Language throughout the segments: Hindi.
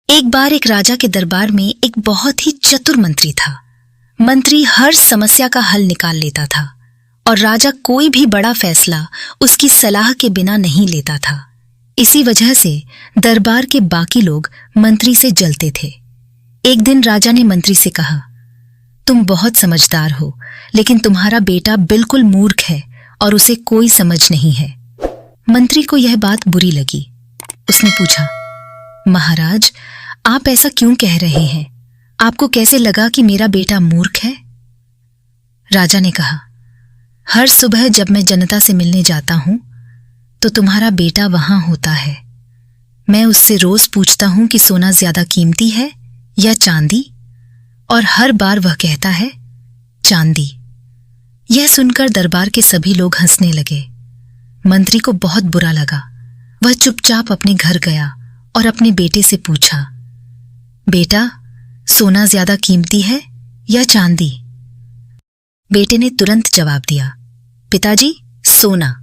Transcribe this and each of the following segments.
एक बार एक राजा के दरबार में एक बहुत ही चतुर मंत्री था। मंत्री हर समस्या का हल निकाल लेता था और राजा कोई भी बड़ा फैसला उसकी सलाह के बिना नहीं लेता था। इसी वजह से दरबार के बाकी लोग मंत्री से जलते थे। एक दिन राजा ने मंत्री से कहा, तुम बहुत समझदार हो, लेकिन तुम्हारा बेटा बिल्कुल मूर्ख है और उसे कोई समझ नहीं है। मंत्री को यह बात बुरी लगी। उसने पूछा, महाराज, आप ऐसा क्यों कह रहे हैं? आपको कैसे लगा कि मेरा बेटा मूर्ख है? राजा ने कहा, हर सुबह जब मैं जनता से मिलने जाता हूं तो तुम्हारा बेटा वहां होता है। मैं उससे रोज पूछता हूं कि सोना ज्यादा कीमती है या चांदी, और हर बार वह कहता है चांदी। यह सुनकर दरबार के सभी लोग हंसने लगे। मंत्री को बहुत बुरा लगा। वह चुपचाप अपने घर गया और अपने बेटे से पूछा, बेटा, सोना ज्यादा कीमती है या चांदी? बेटे ने तुरंत जवाब दिया, पिताजी, सोना।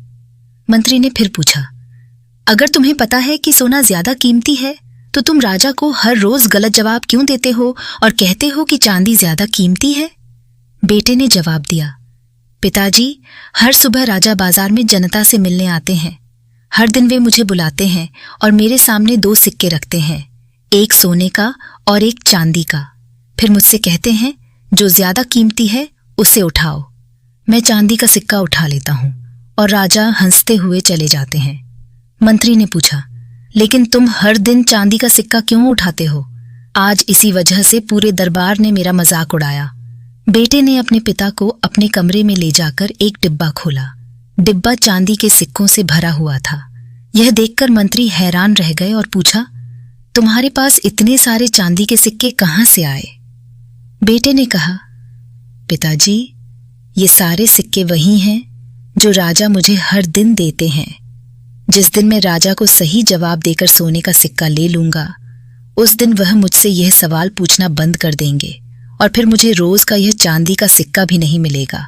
मंत्री ने फिर पूछा, अगर तुम्हें पता है कि सोना ज्यादा कीमती है तो तुम राजा को हर रोज गलत जवाब क्यों देते हो और कहते हो कि चांदी ज्यादा कीमती है? बेटे ने जवाब दिया, पिताजी, हर सुबह राजा बाजार में जनता से मिलने आते हैं। हर दिन वे मुझे बुलाते हैं और मेरे सामने 2 सिक्के रखते हैं, एक सोने का और एक चांदी का। फिर मुझसे कहते हैं, जो ज्यादा कीमती है उसे उठाओ। मैं चांदी का सिक्का उठा लेता हूं और राजा हंसते हुए चले जाते हैं। मंत्री ने पूछा, लेकिन तुम हर दिन चांदी का सिक्का क्यों उठाते हो? आज इसी वजह से पूरे दरबार ने मेरा मजाक उड़ाया। बेटे ने अपने पिता को अपने कमरे में ले जाकर एक डिब्बा खोला। डिब्बा चांदी के सिक्कों से भरा हुआ था। यह देखकर मंत्री हैरान रह गए और पूछा, तुम्हारे पास इतने सारे चांदी के सिक्के कहां से आए? बेटे ने कहा, पिताजी, ये सारे सिक्के वही हैं जो राजा मुझे हर दिन देते हैं। जिस दिन मैं राजा को सही जवाब देकर सोने का सिक्का ले लूंगा, उस दिन वह मुझसे यह सवाल पूछना बंद कर देंगे और फिर मुझे रोज का यह चांदी का सिक्का भी नहीं मिलेगा।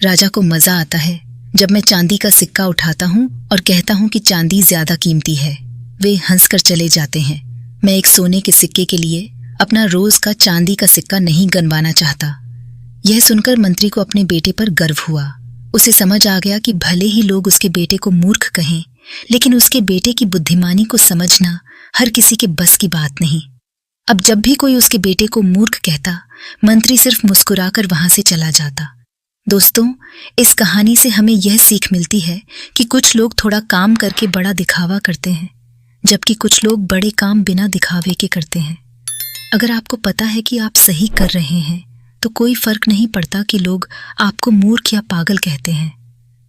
राजा को मजा आता है जब मैं चांदी का सिक्का उठाता हूं और कहता हूं कि चांदी ज्यादा कीमती है। वे हंसकर चले जाते हैं। मैं एक सोने के सिक्के के लिए अपना रोज का चांदी का सिक्का नहीं गनवाना चाहता। यह सुनकर मंत्री को अपने बेटे पर गर्व हुआ। उसे समझ आ गया कि भले ही लोग उसके बेटे को मूर्ख कहें, लेकिन उसके बेटे की बुद्धिमानी को समझना हर किसी के बस की बात नहीं। अब जब भी कोई उसके बेटे को मूर्ख कहता, मंत्री सिर्फ मुस्कुराकर वहां से चला जाता। दोस्तों, इस कहानी से हमें यह सीख मिलती है कि कुछ लोग थोड़ा काम करके बड़ा दिखावा करते हैं, जबकि कुछ लोग बड़े काम बिना दिखावे के करते हैं। अगर आपको पता है कि आप सही कर रहे हैं तो कोई फर्क नहीं पड़ता कि लोग आपको मूर्ख या पागल कहते हैं।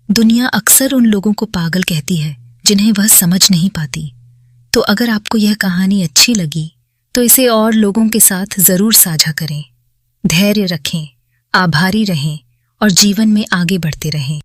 दुनिया अक्सर उन लोगों को पागल कहती है जिन्हें वह समझ नहीं पाती। तो अगर आपको यह कहानी अच्छी लगी तो इसे और लोगों के साथ जरूर साझा करें। धैर्य रखें, आभारी रहें और जीवन में आगे बढ़ते रहें।